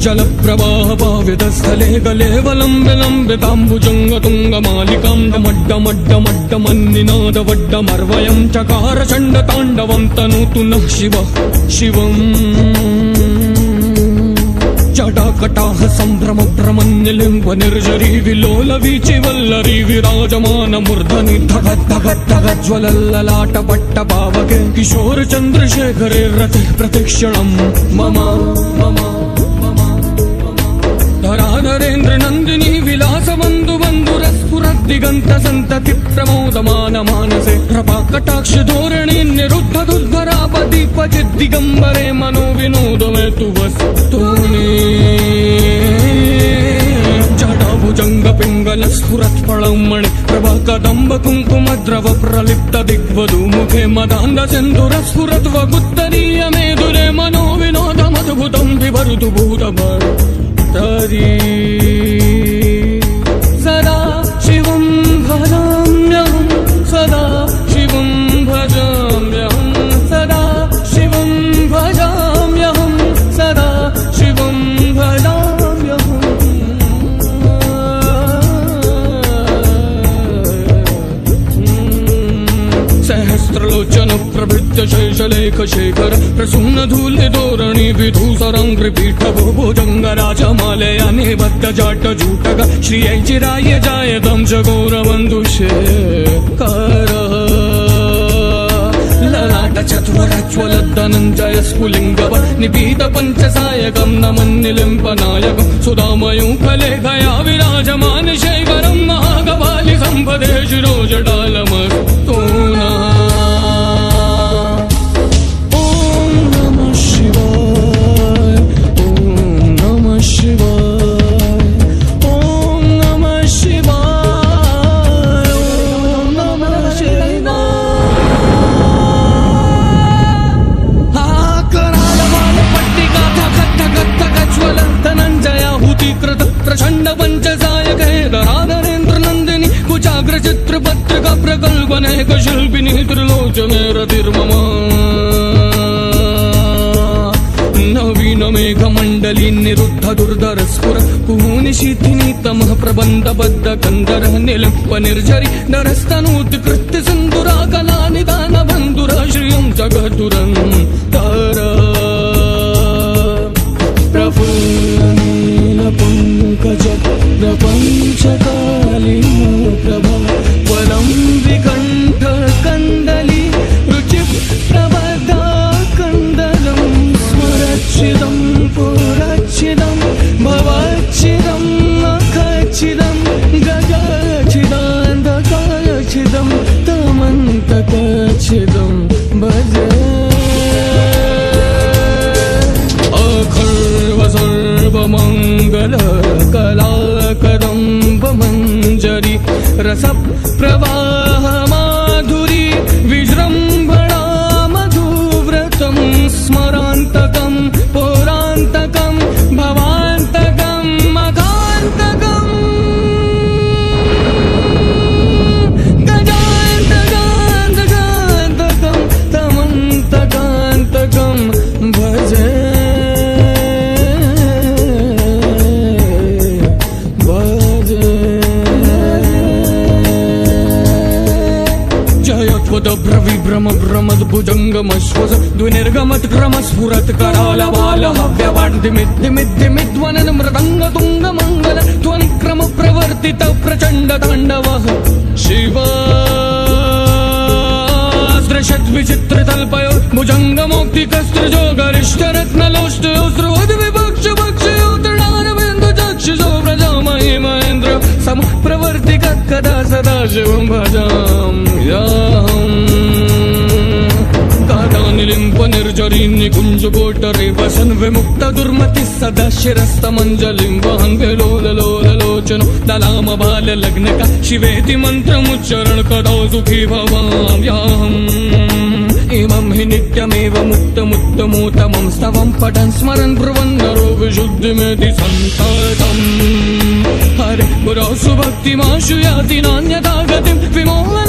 जल प्रवाह पावितस्थले गलेवलम्ब्य लम्बिताम्बुजङ्ग तुङ्गमालिकां डमड्डमड्डमड्डमन्निनाद वड्डमर्वयं चकार चण्डताण्डवं तनोतु नः शिवः शिवम् जटाकटाह सम्भ्रमभ्रमन्निलिम्ब निर्जरी विलोल वीचिवल्लरी विराजमान मूर्धनि धगद्धगद्धगज्ज्वलल्ललाट पट्टपावके किशोर चन्द्रशेखरे रते प्रतिक्षणं मम मम धराधरेन्द्र नन्दिनी विलास बन्धु बन्धुरस्फुरद्दिगन्त सन्तति प्रमोदमान मानसे प्रपाकटाक्ष धोरणी निरुद्ध दुर्धरापदीपचिद्दिगम्बरे मनो विनोदमे तु वस्तूनि जटाभुजङ्ग पिङ्गल स्फुरत्फलमणि प्रभा कदम्ब कुङ्कुमद्रव प्रलिप्त दिग्वधू मुखे मदान्ध सिन्धुरस्फुरत् वगुत्तरीय मेदुरे मनो विनोदमद्भुतं विभरुतु भूतभर तरी सदा शिवं भजाम्यहं सदा शिवं भजाम्यहं सदा शिवं भजाम्यहं सदा शिवं भजाम्यहं सहस्रलोचन प्रभृत्य शेषलेख शेखर प्रसून धूले धोरणी विधूसरं कृपीठ भुजङ्गराजमालयानि बद्ध जाट जूटक श्रियै चिराय जायतं च गौरवन्दुशेखर ललाट चत्वरज्वलद्धनञ्जय स्फुलिङ्गव निपीत पञ्चसायकं नमन्निलिम्पनायकं सुधामयूं फलेखया विराजमान शैवरं महागवालि सम्पदे शिरोजटालमस्तु नः। प्रचंड पंचसायक धराधरेन्द्र नंदिनी कुचाग्र चित्र पत्रिका प्रकल्पनेक शिल्पिनी त्रिलोचने रतिर्मम नवीन मेघ मंडली निरुद्ध दुर्धर स्फुर कुहूनि शीथिनी तमः प्रबंध बद्ध कंदर निलंप निर्झरी नरस्तनूत्कृत्य सिंधुरा कला निदान बंधुरा श्रियं जगदुरं तर प्रफुल्ल पंकज प्रपंचकालिनो प्रभा वरं विकण्ठ कन्दली रुचि प्रबदा कन्दलं स्मरच्छिदं पुरच्छिदं भवच्छिदं अखच्छिदं गगच्छिदान्धकाच्छिदं तमन्तकच्छिदं भजे सर्वमंगल कलाकदम्ब मंजरी रस प्रवाह माधुरी विजृंभणा मधुव्रतं स्मरान्तकं पौरान्तकं भवान्तकं मकान्तकं गजान्तकान्तकान्तकं तमन्तकान्तकं भजे भ्रमद्भुजङ्गमश्वस द्विनिर्गमत्क्रमस्फुरत् करालबालहव्यवाड्दिमिद्दिमिद्दिमिद्वनन मृदङ्गतुङ्गमङ्गल ध्वनिक्रम प्रवर्तित प्रचण्ड ताण्डवः शिवास्त्रषद्विचित्रतल्पयो भुजङ्गमौक्तिकस्त्रजो गरिष्ठरत्नलोष्टयो स्रोद्विपक्षपक्षयो तृणारविन्दुचक्षुषो व्रजामहे महेन्द्र समप्रवर्तिक कदा सदा शिवं भजाम्यहम् निलिम्पनिर्जरी निकुञ्जकोटरे वसन् विमुक्त दुर्मतिः सदा शिरस्तमञ्जलिं वहन् विलोललोललोचनो दलामबाललग्नका शिवेति मन्त्रमुच्चरण कदा सुखी भवाम्यहम् इमं हि नित्यमेव मुक्तमुत्तमोत्तमं स्तवं पठन् स्मरन् ब्रुवन् नरो विशुद्धिमेति सन्ततम् हरे पुरासु भक्तिमाशु याति नान्यथा गतिं विमोह